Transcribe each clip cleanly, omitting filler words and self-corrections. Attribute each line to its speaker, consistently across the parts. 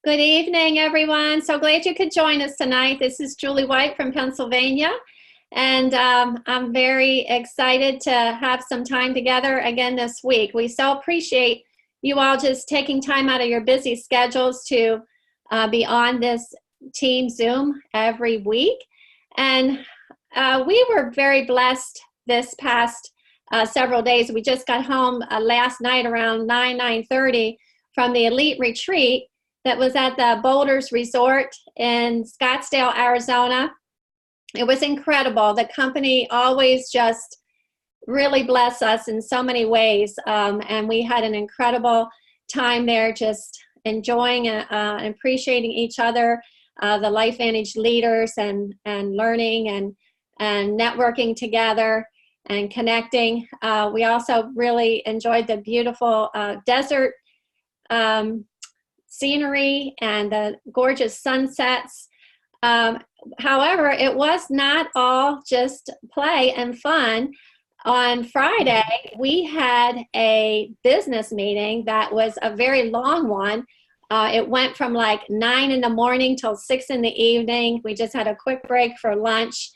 Speaker 1: Good evening, everyone. So glad you could join us tonight. This is Julie White from Pennsylvania, and I'm very excited to have some time together again this week. We so appreciate you all just taking time out of your busy schedules to be on this team Zoom every week. And we were very blessed this past several days. We just got home last night around 9:30 from the Elite Retreat that was at the Boulders Resort in Scottsdale, Arizona. It was incredible. The company always just really bless us in so many ways. And we had an incredible time there, just enjoying and appreciating each other, the LifeVantage leaders, and learning and networking together and connecting. We also really enjoyed the beautiful desert scenery and the gorgeous sunsets. However, it was not all just play and fun. On Friday, we had a business meeting that was a very long one. It went from like 9 in the morning till 6 in the evening. We just had a quick break for lunch.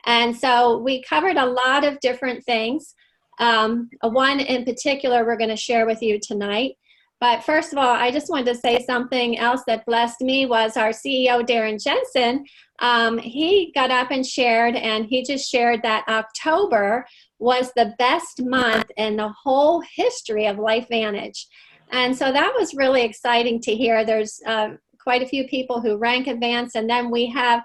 Speaker 1: And so we covered a lot of different things. One in particular we're going to share with you tonight. But first of all, I just wanted to say something else that blessed me was our CEO, Darren Jensen. He got up and shared, and he just shared that October was the best month in the whole history of LifeVantage. And so that was really exciting to hear. There's quite a few people who rank advance, and then we have,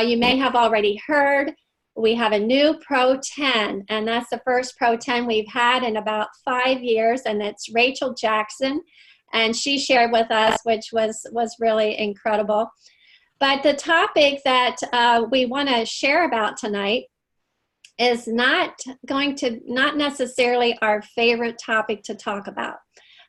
Speaker 1: you may have already heard, we have a new Pro 10, and that's the first Pro 10 we've had in about 5 years, and it's Rachel Jackson, and she shared with us, which was really incredible. But the topic that we want to share about tonight is not necessarily our favorite topic to talk about.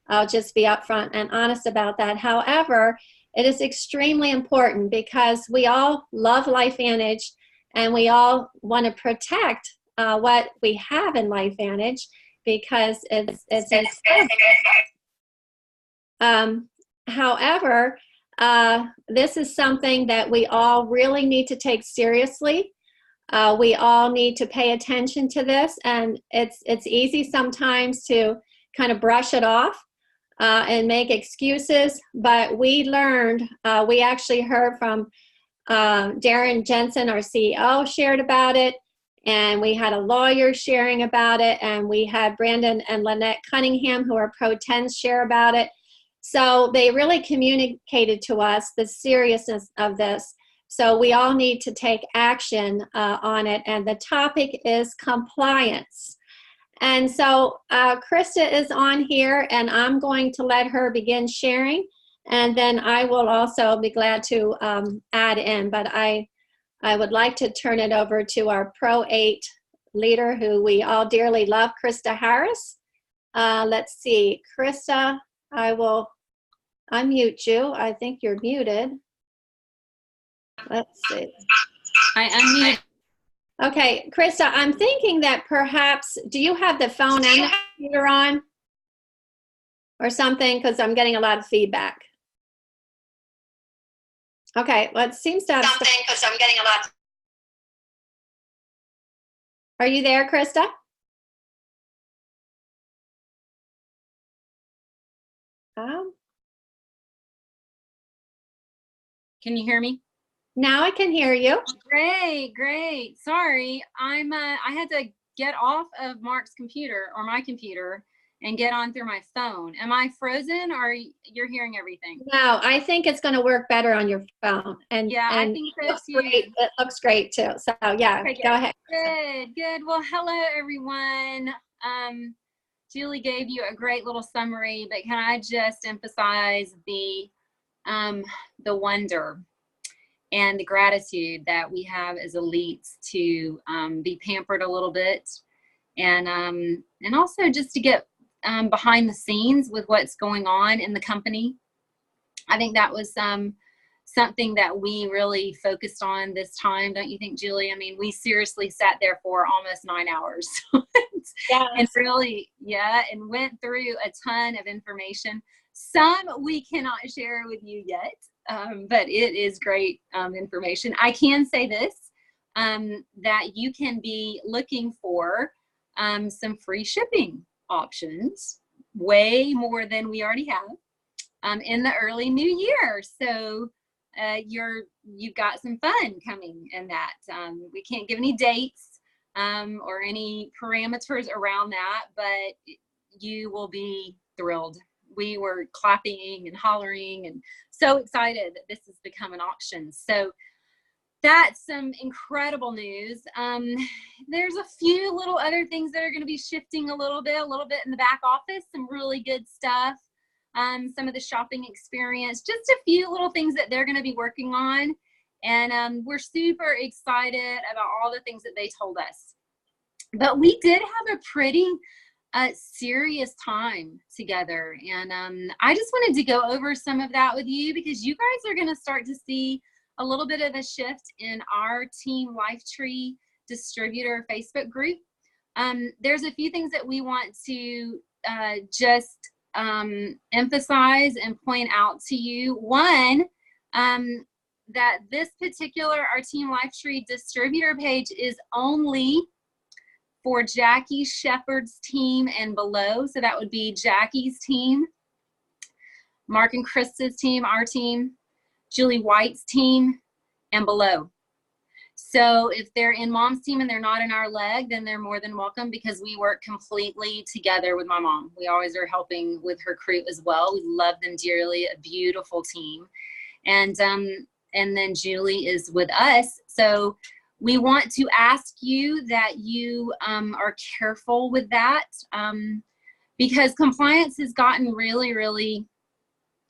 Speaker 1: I'll just be upfront and honest about that. However, it is extremely important because we all love LifeVantage, and we all want to protect what we have in LifeVantage because it's however, this is something that we all really need to take seriously. We all need to pay attention to this, and it's easy sometimes to kind of brush it off and make excuses, but we learned, we actually heard from Darren Jensen, our CEO, shared about it, and we had a lawyer sharing about it, and we had Brandon and Lynette Cunningham, who are Pro 10s, share about it. So they really communicated to us the seriousness of this. So we all need to take action on it, and the topic is compliance. And so Krista is on here, and I'm going to let her begin sharing. And then I will also be glad to add in, but I would like to turn it over to our Pro 8 leader, who we all dearly love, Krista Harris. Let's see, Krista, I will unmute you. I think you're muted. Let's see.
Speaker 2: I unmuted.
Speaker 1: Okay, Krista, I'm thinking that perhaps, do you have the phone and the computer on or something? Because I'm getting a lot of feedback. Okay, well, it seems to have something because I'm getting a lot. Are you there, Krista?
Speaker 2: Can you hear me?
Speaker 1: Now I can hear you.
Speaker 2: Great, great. Sorry, I had to get off of Mark's computer or my computer and get on through my phone. Am I frozen, or you're hearing everything?
Speaker 1: No, I think it's going to work better on your phone. And
Speaker 2: yeah,
Speaker 1: and
Speaker 2: I think so too.
Speaker 1: Great. It looks great too. So yeah,
Speaker 2: okay,
Speaker 1: go ahead.
Speaker 2: Good. Well, hello everyone. Julie gave you a great little summary, but can I just emphasize the wonder and the gratitude that we have as elites to be pampered a little bit, and also just to get behind the scenes with what's going on in the company. I think that was something that we really focused on this time, don't you think, Julie? I mean, we seriously sat there for almost 9 hours.
Speaker 1: Yeah.
Speaker 2: And really, yeah, and went through a ton of information. Some we cannot share with you yet, but it is great information. I can say this, that you can be looking for some free shipping options, way more than we already have, in the early new year. So you've got some fun coming in that. We can't give any dates or any parameters around that, but you will be thrilled. We were clapping and hollering and so excited that this has become an auction. So that's some incredible news. There's a few little other things that are going to be shifting a little bit in the back office, some really good stuff. Some of the shopping experience, just a few little things that they're going to be working on. And we're super excited about all the things that they told us. But we did have a pretty serious time together. And I just wanted to go over some of that with you, because you guys are going to start to see a little bit of a shift in our Team Lifetree distributor Facebook group. There's a few things that we want to just emphasize and point out to you. One, that this particular our Team Lifetree distributor page is only for Jackie Shepard's team and below. So that would be Jackie's team, Mark and Krista's team, our team, Julie White's team, and below. So if they're in Mom's team and they're not in our leg, then they're more than welcome, because we work completely together with my mom. We always are helping with her crew as well. We love them dearly, a beautiful team. And then Julie is with us. So we want to ask you that you are careful with that, because compliance has gotten really, really,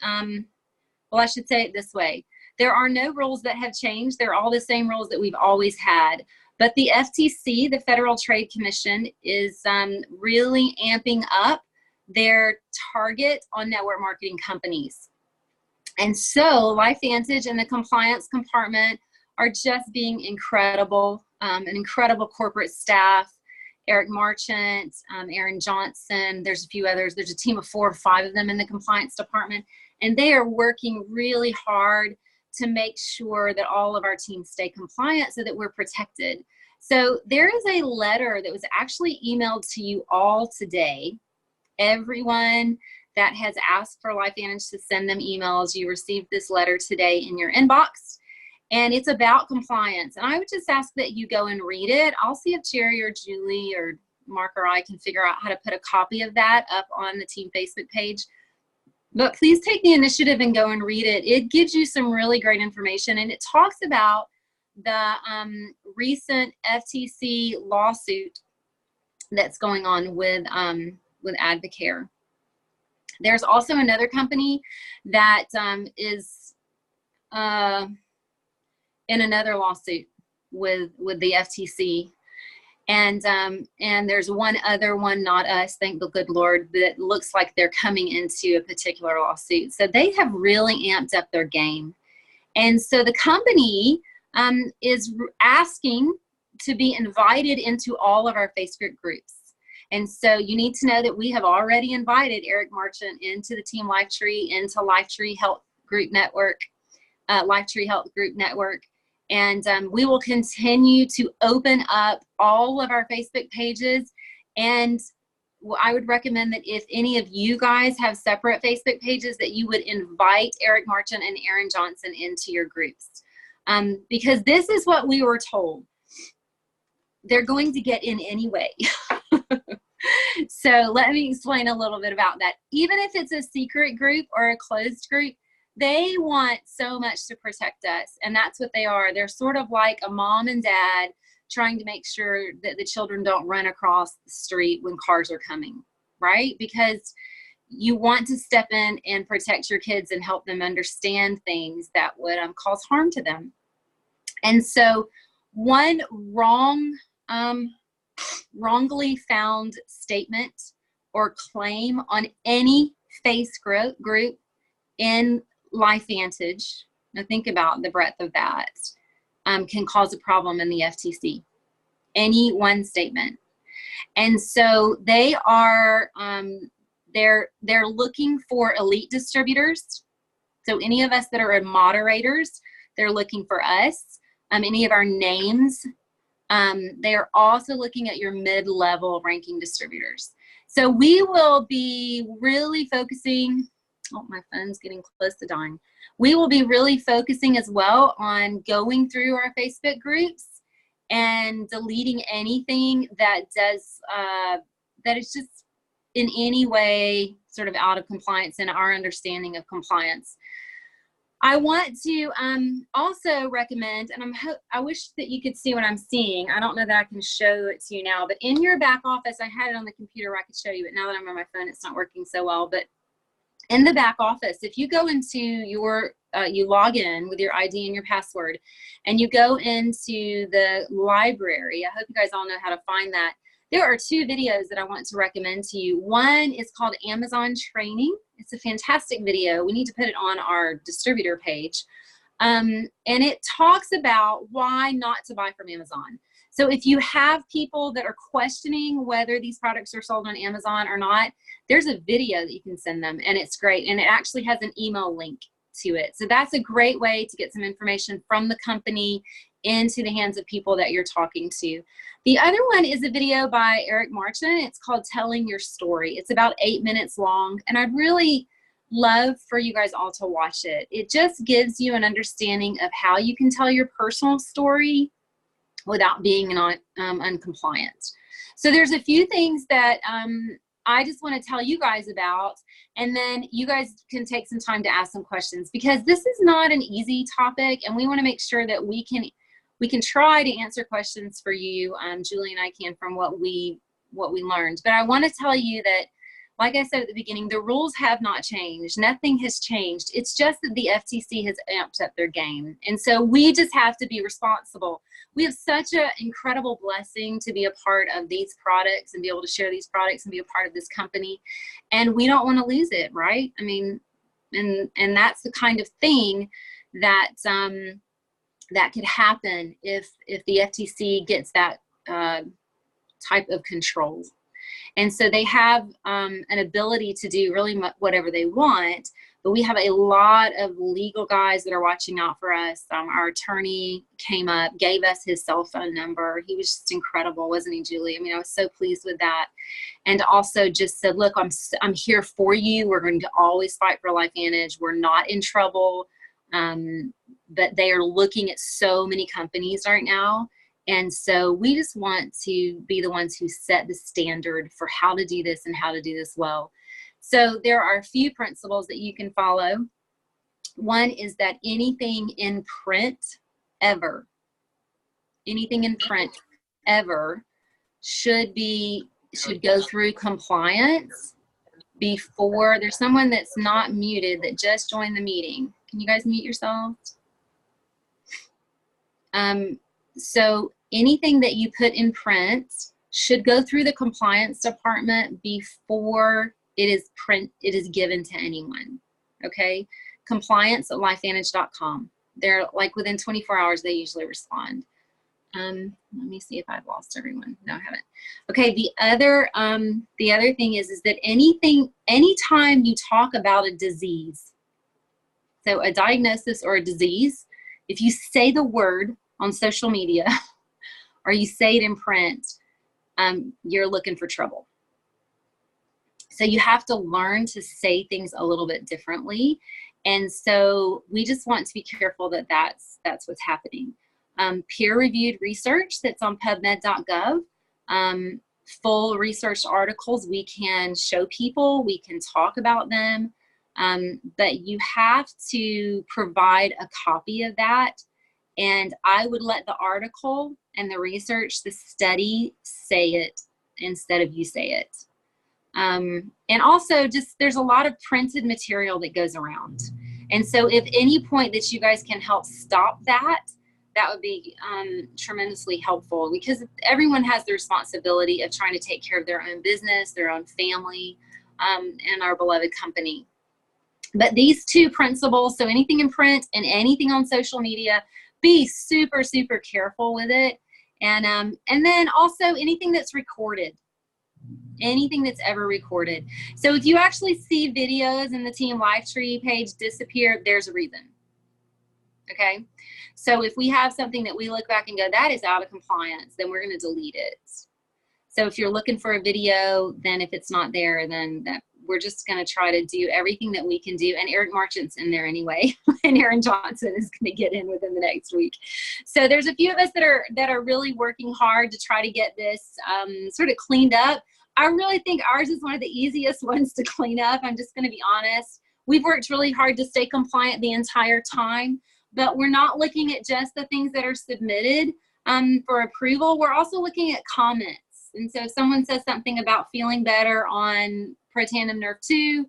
Speaker 2: well, I should say it this way. There are no rules that have changed. They're all the same rules that we've always had. But the FTC, the Federal Trade Commission, is really amping up their target on network marketing companies. And so LifeVantage and the compliance compartment are just being incredible, an incredible corporate staff. Eric Marchant, Aaron Johnson, there's a few others. There's a team of 4 or 5 of them in the compliance department, and they are working really hard to make sure that all of our teams stay compliant so that we're protected. So there is a letter that was actually emailed to you all today. Everyone that has asked for LifeVantage to send them emails, you received this letter today in your inbox. And it's about compliance. And I would just ask that you go and read it. I'll see if Jerry or Julie or Mark or I can figure out how to put a copy of that up on the team Facebook page. But please take the initiative and go and read it. It gives you some really great information. And it talks about the recent FTC lawsuit that's going on with Advocare. There's also another company that is in another lawsuit with the FTC. And there's one other one, not us, thank the good Lord, that looks like they're coming into a particular lawsuit. So they have really amped up their game. And so the company is asking to be invited into all of our Facebook groups. And so you need to know that we have already invited Eric Marchant into the Team Lifetree, into Lifetree Health Group Network, Lifetree Health Group Network. And we will continue to open up all of our Facebook pages. And I would recommend that if any of you guys have separate Facebook pages, that you would invite Eric Marchant and Aaron Johnson into your groups. Because this is what we were told. They're going to get in anyway. So let me explain a little bit about that. Even if it's a secret group or a closed group, they want so much to protect us, and that's what they are. They're sort of like a mom and dad trying to make sure that the children don't run across the street when cars are coming, right? Because you want to step in and protect your kids and help them understand things that would cause harm to them. And so one wrongly found statement or claim on any Facebook group in LifeVantage, now think about the breadth of that, can cause a problem in the FTC. Any one statement. And so they are they're looking for elite distributors. So any of us that are moderators, they're looking for us. Any of our names, they are also looking at your mid-level ranking distributors. So we will be really focusing, oh, my phone's getting close to dying. We will be really focusing as well on going through our Facebook groups and deleting anything that does, that is just in any way sort of out of compliance in our understanding of compliance. I want to also recommend, and I wish that you could see what I'm seeing. I don't know that I can show it to you now, but in your back office, I had it on the computer where I could show you, but now that I'm on my phone, it's not working so well. But in the back office, if you go into your, you log in with your ID and your password, and you go into the library, I hope you guys all know how to find that. There are 2 videos that I want to recommend to you. One is called Amazon Training. It's a fantastic video. We need to put it on our distributor page. And it talks about why not to buy from Amazon. So if you have people that are questioning whether these products are sold on Amazon or not, there's a video that you can send them, and it's great. And it actually has an email link to it. So that's a great way to get some information from the company into the hands of people that you're talking to. The other one is a video by Eric Martin. It's called Telling Your Story. It's about 8 minutes long, and I'd really love for you guys all to watch it. It just gives you an understanding of how you can tell your personal story without being uncompliant. So there's a few things that I just want to tell you guys about, and then you guys can take some time to ask some questions, because this is not an easy topic, and we want to make sure that we can try to answer questions for you. Julie and I can, from what we learned. But I want to tell you that, like I said at the beginning, the rules have not changed. Nothing has changed. It's just that the FTC has amped up their game. And so we just have to be responsible. We have such an incredible blessing to be a part of these products and be able to share these products and be a part of this company. And we don't want to lose it, right? I mean, and that's the kind of thing that that could happen if the FTC gets that type of control. And so they have an ability to do really whatever they want, but we have a lot of legal guys that are watching out for us. Our attorney came up, gave us his cell phone number. He was just incredible, wasn't he, Julie? I mean, I was so pleased with that. And also just said, look, I'm here for you. We're going to always fight for LifeVantage. We're not in trouble. But they are looking at so many companies right now. And so we just want to be the ones who set the standard for how to do this and how to do this well. So there are a few principles that you can follow. One is that anything in print ever should go through compliance before. There's someone that's not muted that just joined the meeting. Can you guys mute yourselves? So anything that you put in print should go through the compliance department before it is given to anyone. Okay, compliance@lifevantage.com. They're like within 24 hours they usually respond. Let me see if I've lost everyone. No, I haven't. Okay, the other thing is that anytime you talk about a disease, so a diagnosis or a disease, if you say the word on social media or you say it in print, you're looking for trouble. So you have to learn to say things a little bit differently. And so we just want to be careful that that's what's happening. Peer-reviewed research that's on pubmed.gov, full research articles we can show people, we can talk about them, but you have to provide a copy of that. And I would let the article and the research, the study, say it instead of you say it. And also just there's a lot of printed material that goes around. And so if any point that you guys can help stop that, that would be tremendously helpful, because everyone has the responsibility of trying to take care of their own business, their own family, and our beloved company. But these 2 principles, so anything in print and anything on social media, be super, super careful with it. And then also anything that's recorded. anything that's ever recorded. So if you actually see videos in the Team Lifetree page disappear, there's a reason. Okay. So if we have something that we look back and go, that is out of compliance, then we're going to delete it. So if you're looking for a video, then if it's not there, then we're just going to try to do everything that we can do. And Eric Marchant's in there anyway, and Aaron Johnson is going to get in within the next week. So there's a few of us that are really working hard to try to get this sort of cleaned up. I really think ours is one of the easiest ones to clean up. I'm just going to be honest. We've worked really hard to stay compliant the entire time, but we're not looking at just the things that are submitted for approval. We're also looking at comments. And so if someone says something about feeling better on Protandim Nerve 2,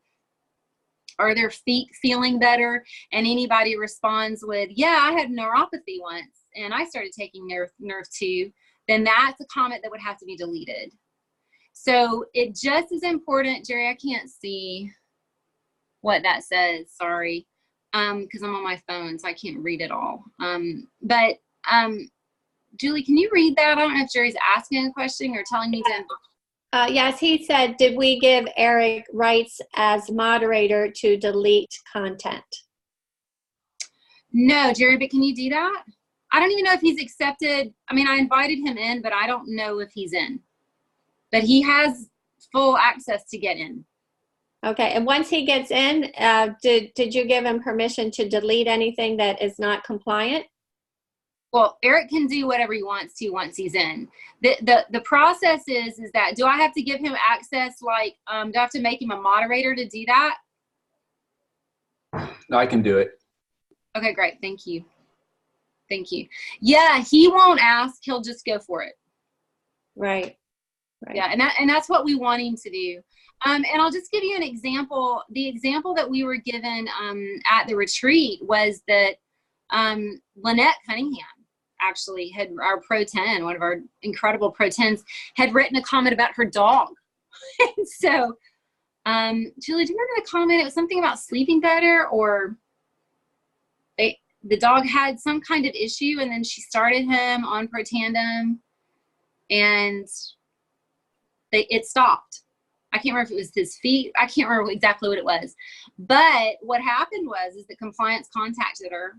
Speaker 2: or their feet feeling better, and anybody responds with, yeah, I had neuropathy once, and I started taking Nerve 2, then that's a comment that would have to be deleted. So it just is important, Jerry, I can't see what that says, sorry, because I'm on my phone, so I can't read it all. Julie, can you read that? I don't know if Jerry's asking a question or telling me to.
Speaker 1: Yes, he said, did we give Eric rights as moderator to delete content?
Speaker 2: No, Jerry, but can you do that? I don't even know if he's accepted. I mean, I invited him in, but I don't know if he's in. But he has full access to get in.
Speaker 1: Okay, and once he gets in, did you give him permission to delete anything that is not compliant?
Speaker 2: Well, Eric can do whatever he wants to once he's in. The process is that, do I have to give him access, like, do I have to make him a moderator to do that?
Speaker 3: No, I can do it.
Speaker 2: Okay, great. Thank you. Thank you. Yeah, he won't ask. He'll just go for it.
Speaker 1: Right.
Speaker 2: Yeah, and that's what we want him to do. And I'll just give you an example. The example that we were given at the retreat was that Lynette Cunningham actually had, our Pro 10, one of our incredible Pro 10s, had written a comment about her dog. And so, Julie, do you remember the comment? It was something about sleeping better, or the dog had some kind of issue, and then she started him on Protandim, and it stopped. I can't remember if it was his feet. I can't remember exactly what it was. But what happened is that compliance contacted her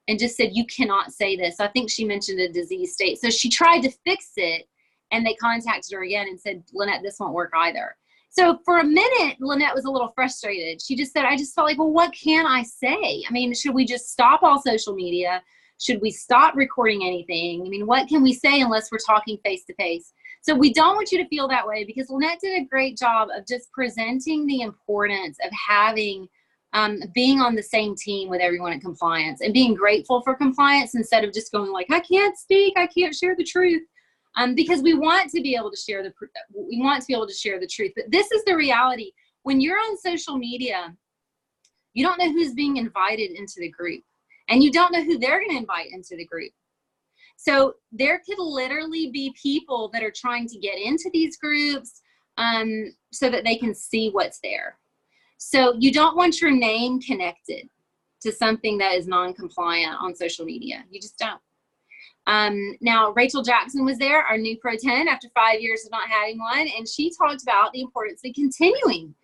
Speaker 2: and just said, you cannot say this. I think she mentioned a disease state. So she tried to fix it, and they contacted her again and said, Lynette, this won't work either. So for a minute, Lynette was a little frustrated. She just said, I just felt like, well, what can I say? I mean, should we just stop all social media? Should we stop recording anything? I mean, what can we say unless we're talking face to face? So we don't want you to feel that way, because Lynette did a great job of just presenting the importance of having being on the same team with everyone at compliance, and being grateful for compliance instead of just going like, I can't speak, I can't share the truth, because we want to be able to share the truth. But this is the reality. When you're on social media, you don't know who's being invited into the group, and you don't know who they're going to invite into the group. So there could literally be people that are trying to get into these groups so that they can see what's there. So you don't want your name connected to something that is non-compliant on social media. You just don't. Now, Rachel Jackson was there, our new Pro 10, after 5 years of not having one, and she talked about the importance of continuing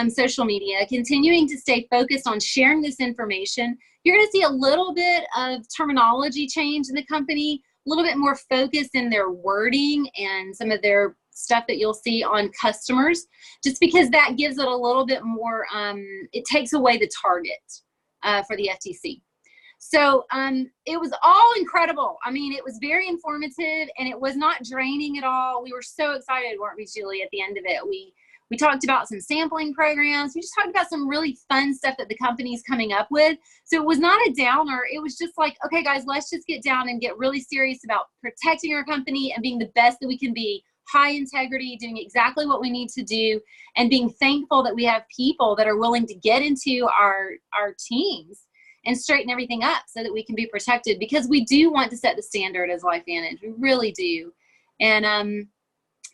Speaker 2: social media, continuing to stay focused on sharing this information. You're going to see a little bit of terminology change in the company, a little bit more focus in their wording and some of their stuff that you'll see on customers, just because that gives it a little bit more, it takes away the target for the FTC. So it was all incredible. I mean, it was very informative, and it was not draining at all. We were so excited, weren't we, Julie, at the end of it? We talked about some sampling programs. We just talked about some really fun stuff that the company's coming up with. So it was not a downer. It was just like, okay, guys, let's just get down and get really serious about protecting our company and being the best that we can be, high integrity, doing exactly what we need to do, and being thankful that we have people that are willing to get into our teams and straighten everything up so that we can be protected, because we do want to set the standard as LifeVantage. We really do. And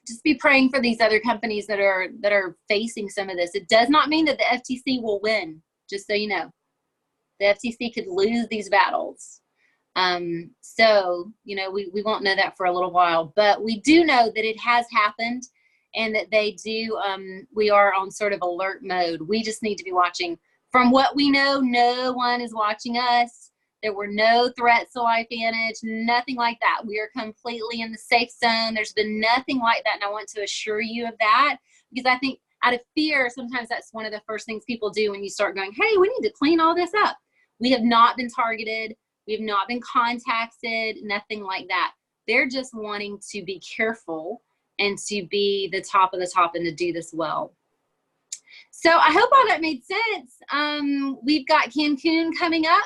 Speaker 2: just be praying for these other companies that are facing some of this. It does not mean that the FTC will win, just so you know. The FTC could lose these battles. So, you know, we won't know that for a little while, but we do know that it has happened, and that they do, we are on sort of alert mode. We just need to be watching. From what we know, no one is watching us. There were no threats to LifeVantage, nothing like that. We are completely in the safe zone. There's been nothing like that, and I want to assure you of that, because I think out of fear, sometimes that's one of the first things people do when you start going, hey, we need to clean all this up. We have not been targeted. We have not been contacted, nothing like that. They're just wanting to be careful and to be the top of the top and to do this well. So I hope all that made sense. We've got Cancun coming up,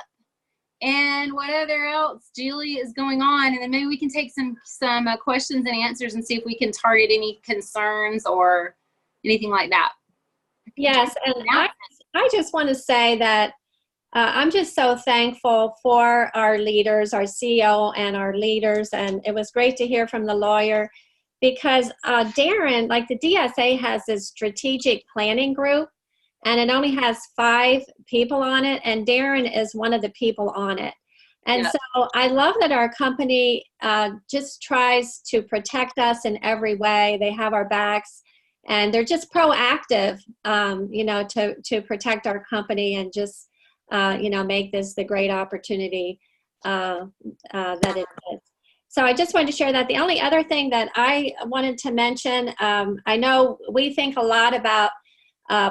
Speaker 2: and whatever else, Julie, is going on. And then maybe we can take some questions and answers and see if we can target any concerns or anything like that.
Speaker 1: Yes, and I just want to say that I'm just so thankful for our leaders, our CEO and our leaders, and it was great to hear from the lawyer, because Darren, like the DSA has this strategic planning group, and it only has 5 people on it, and Darren is one of the people on it. And so I love that our company just tries to protect us in every way. They have our backs, and they're just proactive, you know, to protect our company and just, you know, make this the great opportunity that it is. So I just wanted to share that. The only other thing that I wanted to mention, I know we think a lot about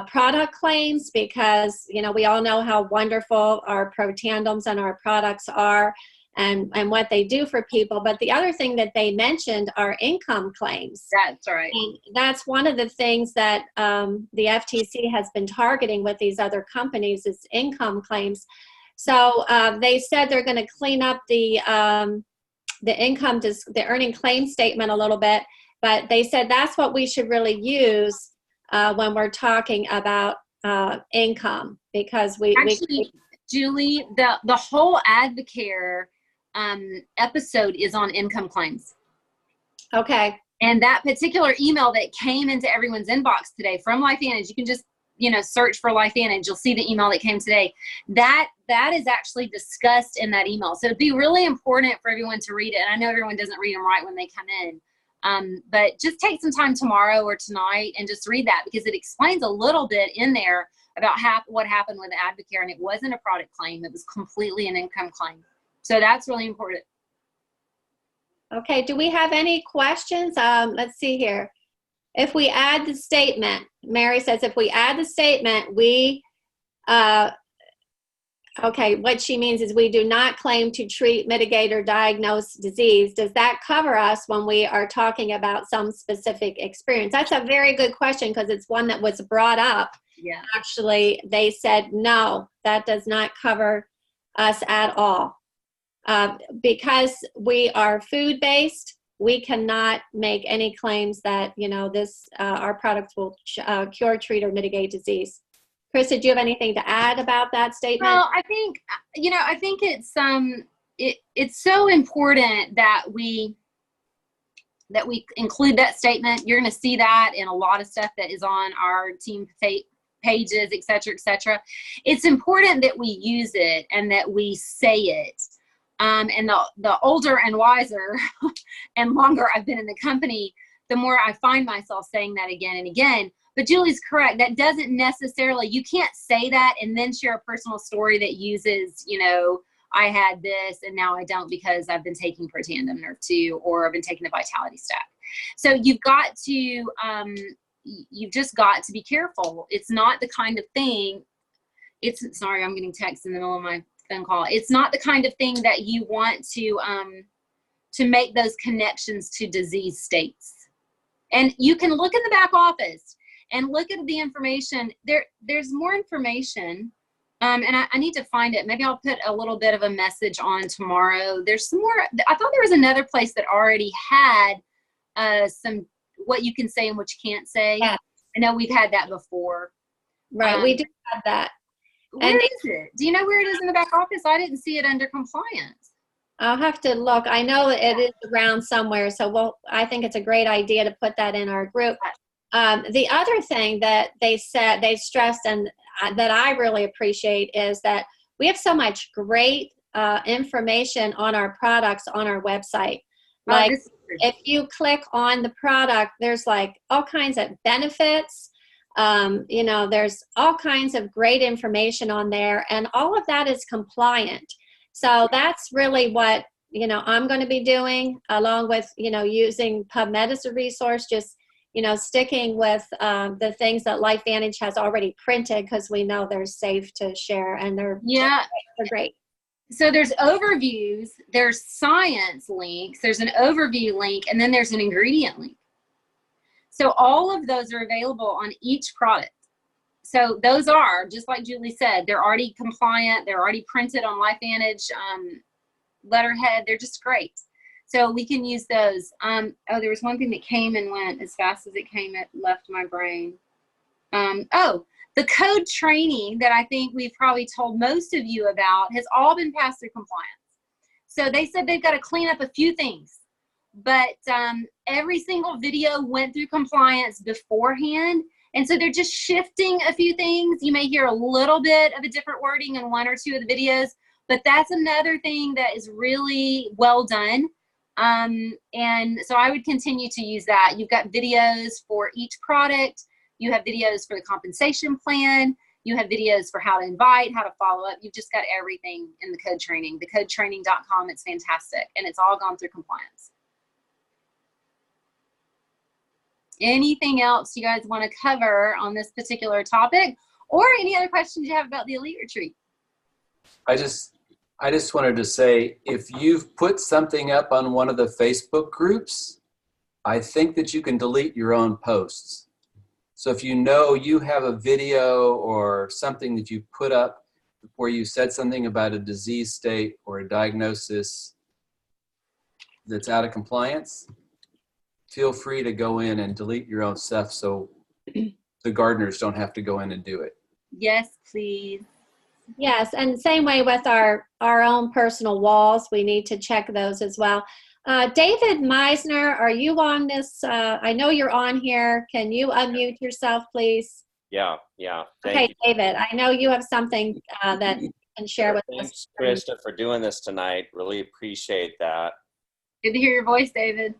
Speaker 1: product claims, because, you know, we all know how wonderful our Protandems and our products are, and what they do for people. But the other thing that they mentioned are income claims.
Speaker 2: That's right.
Speaker 1: And that's one of the things that the FTC has been targeting with these other companies is income claims. So they said they're going to clean up the earning claim statement a little bit, but they said that's what we should really use when we're talking about income, because
Speaker 2: actually, Julie, the whole Advocare episode is on income claims.
Speaker 1: Okay.
Speaker 2: And that particular email that came into everyone's inbox today from LifeVantage, you can just, you know, search for LifeVantage. You'll see the email that came today. That is actually discussed in that email. So it'd be really important for everyone to read it. And I know everyone doesn't read them right when they come in. But just take some time tomorrow or tonight and just read that, because it explains a little bit in there about what happened with Advocare. And it wasn't a product claim. It was completely an income claim. So that's really important.
Speaker 1: Okay. Do we have any questions? Let's see here. If we add the statement, Mary says, if we add the statement, we, okay, what she means is we do not claim to treat, mitigate, or diagnose disease. Does that cover us when we are talking about some specific experience? That's a very good question, because it's one that was brought up.
Speaker 2: Yeah.
Speaker 1: Actually, they said, no, that does not cover us at all. Because we are food-based, we cannot make any claims that, you know, our products will cure, treat, or mitigate disease. Krista, do you have anything to add about that statement?
Speaker 2: Well, I think, you know, I think it's so important that we include that statement. You're going to see that in a lot of stuff that is on our team pages, et cetera, et cetera. It's important that we use it and that we say it. And the older and wiser and longer I've been in the company, the more I find myself saying that again and again. But Julie's correct. That doesn't necessarily, you can't say that and then share a personal story that uses, you know, I had this and now I don't because I've been taking Protandim Nerve 2 or I've been taking the Vitality Stack. So you've just got to be careful. It's not the kind of thing, sorry, I'm getting text in the middle of my phone call. It's not the kind of thing that you want to make those connections to disease states. And you can look in the back office and look at the information. There's more information, and I need to find it. Maybe I'll put a little bit of a message on tomorrow. There's some more. I thought there was another place that already had some what you can say and what you can't say.
Speaker 1: Yeah.
Speaker 2: I know we've had that before.
Speaker 1: Right, we do have that.
Speaker 2: Where is it? Do you know where it is in the back office? I didn't see it under compliance.
Speaker 1: I'll have to look. I know it is around somewhere, so I think it's a great idea to put that in our group. The other thing that they stressed, and that I really appreciate, is that we have so much great information on our products on our website. Like, if you click on the product, there's like all kinds of benefits. You know, there's all kinds of great information on there, and all of that is compliant. So that's really what, you know, I'm going to be doing, along with, you know, using PubMed as a resource, just, you know, sticking with the things that LifeVantage has already printed, because we know they're safe to share and they're great.
Speaker 2: So there's overviews, there's science links, there's an overview link, and then there's an ingredient link. So all of those are available on each product. So those are, just like Julie said, they're already compliant. They're already printed on LifeVantage letterhead. They're just great. So we can use those. Oh, there was one thing that came and went as fast as it came. It left my brain. Oh, the code training that I think we've probably told most of you about has all been passed through compliance. So they said they've got to clean up a few things, but every single video went through compliance beforehand. And so they're just shifting a few things. You may hear a little bit of a different wording in one or two of the videos, but that's another thing that is really well done. And so I would continue to use that. You've got videos for each product. You have videos for the compensation plan. You have videos for how to invite, how to follow up. You've just got everything in the code training, thecodetraining.com. It's fantastic. And it's all gone through compliance. Anything else you guys want to cover on this particular topic, or any other questions you have about the Elite Retreat?
Speaker 3: I just wanted to say, if you've put something up on one of the Facebook groups, I think that you can delete your own posts. So if you know you have a video or something that you put up where you said something about a disease state or a diagnosis that's out of compliance, feel free to go in and delete your own stuff so the gardeners don't have to go in and do it.
Speaker 2: Yes, please.
Speaker 1: Yes, and same way with our own personal walls. We need to check those as well. David Meisner, are you on this? I know you're on here. Can you unmute yourself, please?
Speaker 4: Yeah.
Speaker 1: Okay,
Speaker 4: you.
Speaker 1: David, I know you have something that you can share with
Speaker 4: Thanks,
Speaker 1: us.
Speaker 4: Krista, for doing this tonight. Really appreciate that.
Speaker 2: Good to hear your voice, David.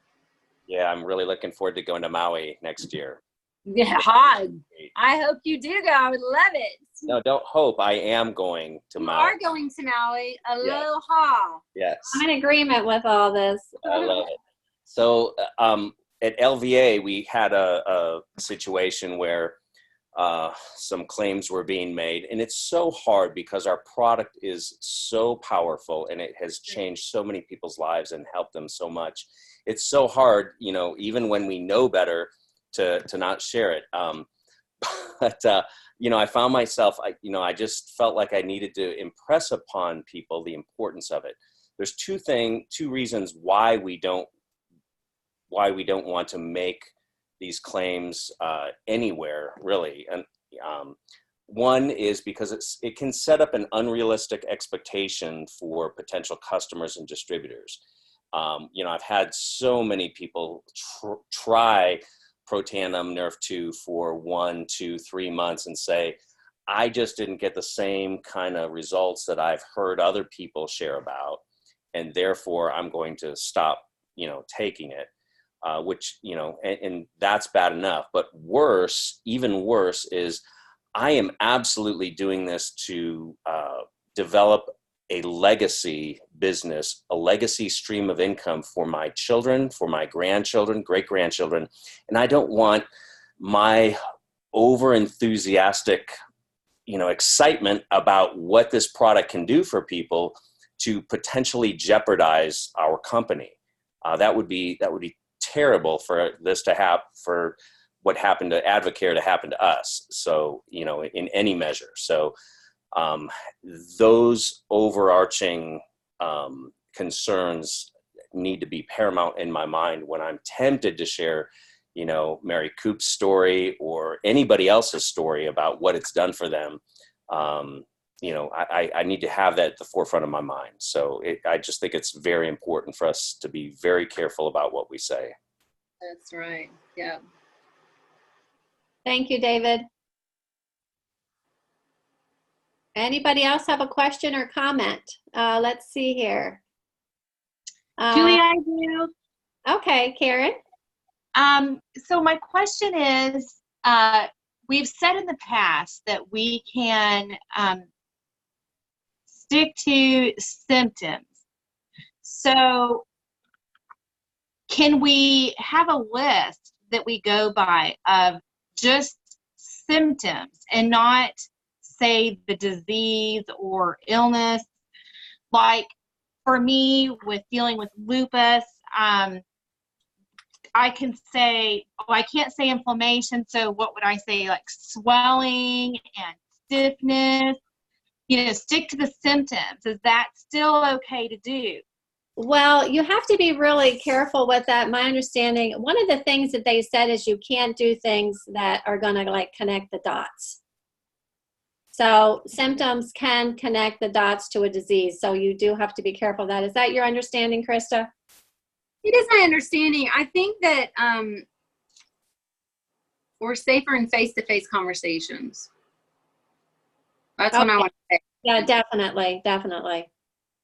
Speaker 4: Yeah, I'm really looking forward to going to Maui next year.
Speaker 2: Yeah, I hope you do go. I would love it.
Speaker 4: No, don't hope. I am going to
Speaker 2: You
Speaker 4: Maui.
Speaker 2: are going to Maui. Aloha.
Speaker 4: Yes.
Speaker 1: I'm in agreement with all this.
Speaker 4: I love it. So at LVA, we had a situation where some claims were being made, and it's so hard because our product is so powerful and it has changed so many people's lives and helped them so much. It's so hard, you know, even when we know better, to not share it. But you know, I found myself, I just felt like I needed to impress upon people the importance of it. There's two reasons why we don't want to make these claims anywhere, really. And one is because it can set up an unrealistic expectation for potential customers and distributors. You know, I've had so many people try Protandim Nerf 2 for 1, 2, 3 months and say, I just didn't get the same kind of results that I've heard other people share about, and therefore I'm going to stop, you know, taking it, which, you know, and that's bad enough. But worse, even worse, is I am absolutely doing this to develop a legacy business, a legacy stream of income for my children, for my grandchildren, great-grandchildren. And I don't want my over-enthusiastic, you know, excitement about what this product can do for people to potentially jeopardize our company. That would be terrible for this to happen, for what happened to Advocare to happen to us. So, you know, in any measure. So those overarching concerns need to be paramount in my mind when I'm tempted to share, you know, Mary Coop's story or anybody else's story about what it's done for them. You know, I need to have that at the forefront of my mind. So I just think it's very important for us to be very careful about what we say.
Speaker 2: That's right. Yeah.
Speaker 1: Thank you, David. Anybody else have a question or comment? Let's see here.
Speaker 2: Julie, I do.
Speaker 1: Okay, Karen.
Speaker 5: So my question is, we've said in the past that we can stick to symptoms. So can we have a list that we go by of just symptoms and not say the disease or illness? Like for me, with dealing with lupus, I can say, oh, I can't say inflammation, so what would I say? Like swelling and stiffness. You know, stick to the symptoms. Is that still okay to do?
Speaker 1: Well, you have to be really careful with that. My understanding, one of the things that they said is you can't do things that are going to like connect the dots. So symptoms can connect the dots to a disease. So you do have to be careful of that. Is that your understanding, Krista?
Speaker 2: It is my understanding. I think that we're safer in face-to-face conversations. That's what I want to say.
Speaker 1: Yeah, definitely, definitely.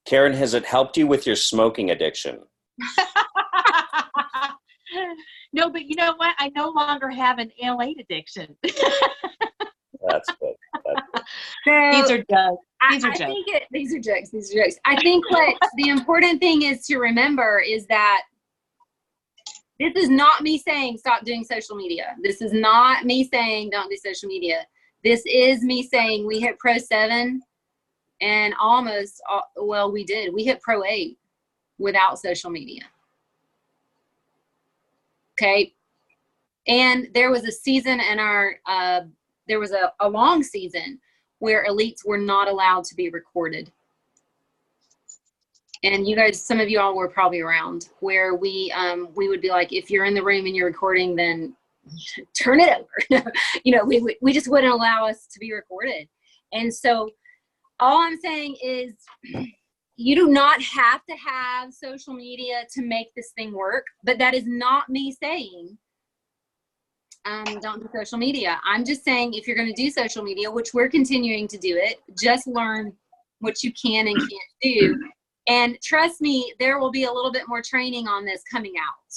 Speaker 4: Karen, has it helped you with your smoking addiction?
Speaker 5: No, but you know what? I no longer have an L8 addiction.
Speaker 4: That's good.
Speaker 2: So,
Speaker 5: These are jokes. These are
Speaker 2: I
Speaker 5: jokes.
Speaker 2: think these are jokes. These are jokes. I think what the important thing is to remember is that this is not me saying stop doing social media. This is not me saying don't do social media. This is me saying we hit Pro 7 and almost, well, we did. We hit Pro 8 without social media. Okay. And there was a season in our, there was a long season where elites were not allowed to be recorded. And you guys, some of you all were probably around, where we would be like, if you're in the room and you're recording, then turn it over. You know, we just wouldn't allow us to be recorded. And so all I'm saying is you do not have to have social media to make this thing work, but that is not me saying don't do social media. I'm just saying if you're going to do social media, which we're continuing to do it, just learn what you can and can't do. And trust me, there will be a little bit more training on this coming out.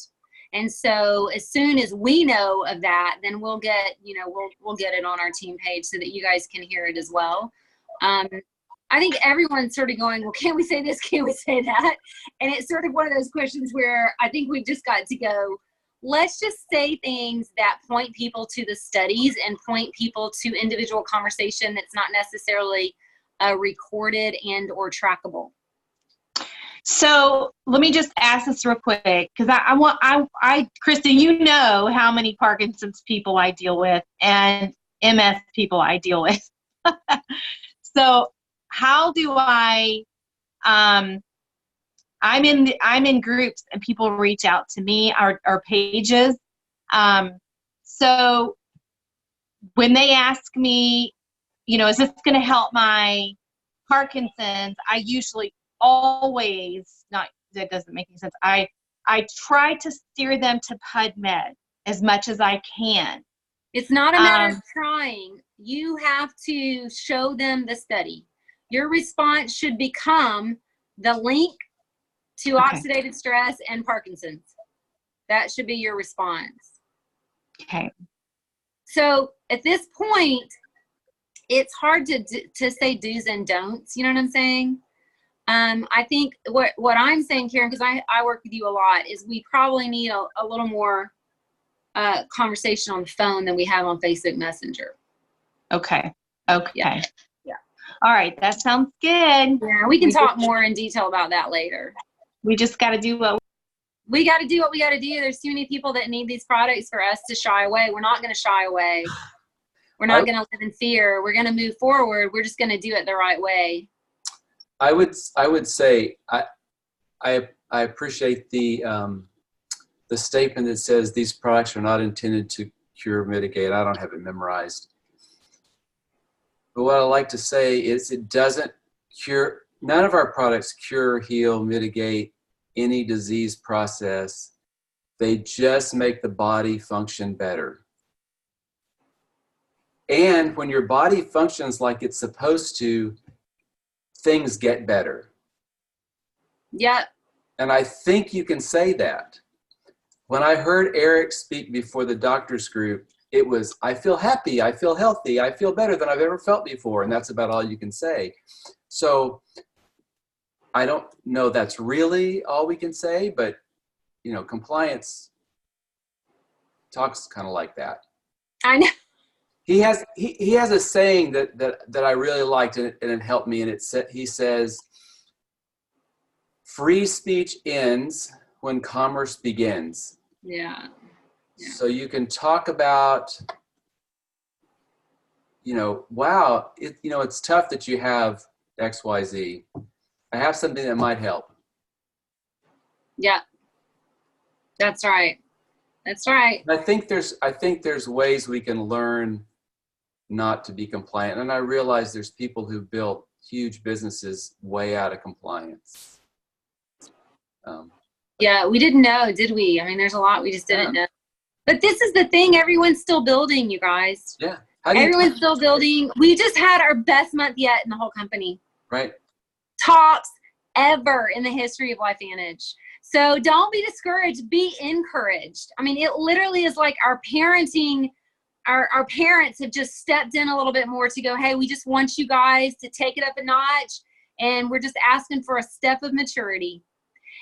Speaker 2: And so as soon as we know of that, then we'll get, you know, we'll get it on our team page so that you guys can hear it as well. I think everyone's sort of going, well, can we say this? Can we say that? And it's sort of one of those questions where I think we've just got to go, let's just say things that point people to the studies and point people to individual conversation that's not necessarily recorded and or trackable.
Speaker 5: So let me just ask this real quick, because Krista, you know how many Parkinson's people I deal with and MS people I deal with. So how do I'm in groups and people reach out to me, our pages. So when they ask me, you know, is this going to help my Parkinson's? I usually always, not that doesn't make any sense. I try to steer them to PubMed as much as I can.
Speaker 2: It's not a matter of trying. You have to show them the study. Your response should become the link to oxidative stress and Parkinson's. That should be your response.
Speaker 5: Okay.
Speaker 2: So at this point, it's hard to say do's and don'ts. You know what I'm saying? I think what I'm saying, Karen, because I work with you a lot, is we probably need a little more conversation on the phone than we have on Facebook Messenger.
Speaker 5: Okay.
Speaker 2: Yeah.
Speaker 5: All right. That sounds good.
Speaker 2: Yeah, we can talk more in detail about that later.
Speaker 5: We just got to do what
Speaker 2: we got to do. There's too many people that need these products for us to shy away. We're not going to shy away. We're not going to live in fear. We're going to move forward. We're just going to do it the right way.
Speaker 3: I would say I appreciate the statement that says these products are not intended to cure, mitigate. I don't have it memorized. But what I like to say is it doesn't cure, none of our products cure, heal, mitigate any disease process. They just make the body function better. And when your body functions like it's supposed to, things get better.
Speaker 2: Yeah.
Speaker 3: And I think you can say that. when I heard Eric speak before the doctors group, it was, I feel happy, I feel healthy, I feel better than I've ever felt before. And that's about all you can say. So I don't know that's really all we can say, but you know, compliance talks kind of like that.
Speaker 2: I know.
Speaker 3: He has a saying that I really liked, and it helped me. And he says, "Free speech ends when commerce begins."
Speaker 2: Yeah.
Speaker 3: So you can talk about, you know, wow, it's tough that you have X, Y, Z. I have something that might help.
Speaker 2: Yeah. That's right. That's right.
Speaker 3: I think there's ways we can learn not to be compliant. And I realize there's people who built huge businesses way out of compliance.
Speaker 2: Yeah, we didn't know, did we? I mean, there's a lot we just didn't know. But this is the thing, everyone's still building, you guys.
Speaker 3: Yeah.
Speaker 2: Everyone's still building. We just had our best month yet in the whole company.
Speaker 3: Right.
Speaker 2: Tops ever in the history of LifeVantage. So don't be discouraged, be encouraged. I mean, it literally is like our parenting, our parents have just stepped in a little bit more to go, hey, we just want you guys to take it up a notch. And we're just asking for a step of maturity.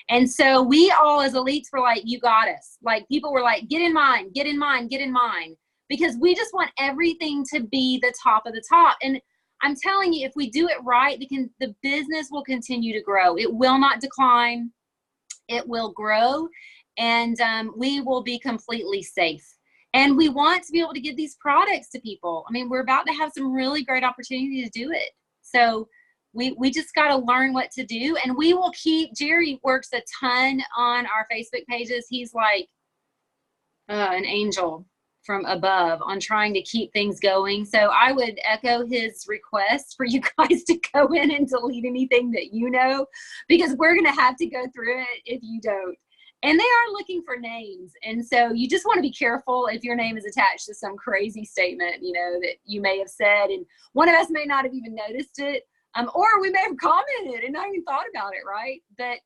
Speaker 2: And so we all as elites were like, you got us. Like people were like, get in mine, get in mine, get in mine. Because we just want everything to be the top of the top. And I'm telling you, if we do it right, the business will continue to grow. It will not decline. It will grow. And we will be completely safe. And we want to be able to give these products to people. I mean, we're about to have some really great opportunity to do it. So we just got to learn what to do. And we will Jerry works a ton on our Facebook pages. He's like an angel from above on trying to keep things going. So I would echo his request for you guys to go in and delete anything that you know, because we're going to have to go through it if you don't. And they are looking for names. And so you just want to be careful if your name is attached to some crazy statement, you know, that you may have said, and one of us may not have even noticed it. Or we may have commented and not even thought about it, right? But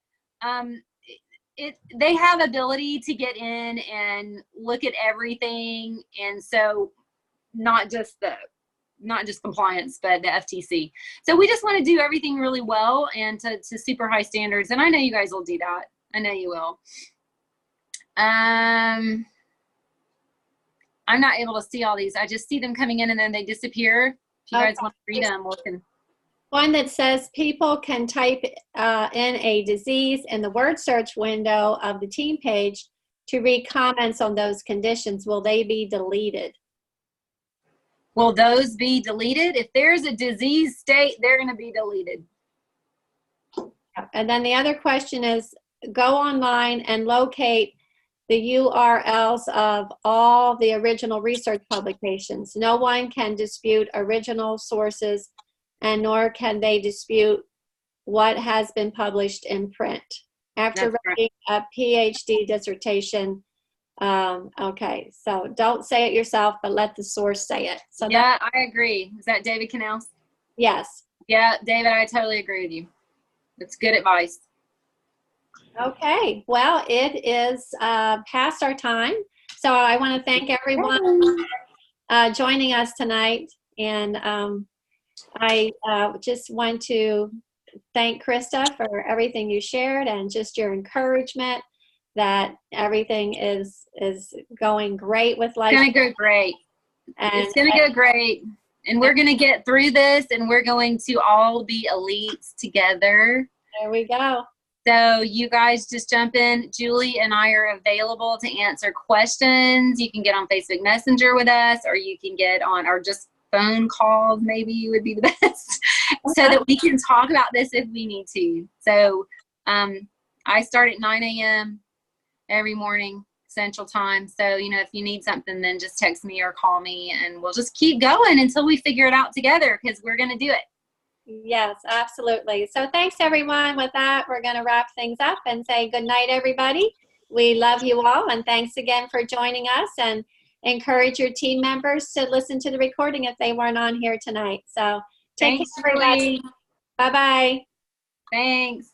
Speaker 2: they have ability to get in and look at everything, and so not just compliance, but the FTC. So we just want to do everything really well and to super high standards. And I know you guys will do that. I know you will. I'm not able to see all these. I just see them coming in and then they disappear. If you guys want to read them, we can.
Speaker 1: One that says people can type in a disease in the word search window of the team page to read comments on those conditions. Will they be deleted?
Speaker 2: Will those be deleted? If there's a disease state, they're going to be deleted.
Speaker 1: And then the other question is, go online and locate the URLs of all the original research publications. No one can dispute original sources, and nor can they dispute what has been published in print. After writing a PhD dissertation, okay, so don't say it yourself, but let the source say it. So
Speaker 2: yeah, I agree. Is that David Canals?
Speaker 1: Yes.
Speaker 2: Yeah, David, I totally agree with you. It's good advice.
Speaker 1: Okay, well, it is past our time. So I want to thank everyone for joining us tonight. And I just want to thank Krista for everything you shared and just your encouragement that everything is going great with life.
Speaker 2: It's going to go great. It's going to go great. And we're going to get through this, and we're going to all be elites together.
Speaker 1: There we go.
Speaker 2: So you guys just jump in. Julie and I are available to answer questions. You can get on Facebook Messenger with us, or you can get on, or just phone calls maybe would be the best, so that we can talk about this if we need to. So I start at 9 a.m. every morning Central Time. So, you know, if you need something, then just text me or call me, and we'll just keep going until we figure it out together, because we're going to do it.
Speaker 1: Yes, absolutely. So thanks, everyone. With that, we're going to wrap things up and say good night, everybody. We love you all, and thanks again for joining us, and encourage your team members to listen to the recording if they weren't on here tonight. So take care, everybody. Bye-bye.
Speaker 2: Thanks.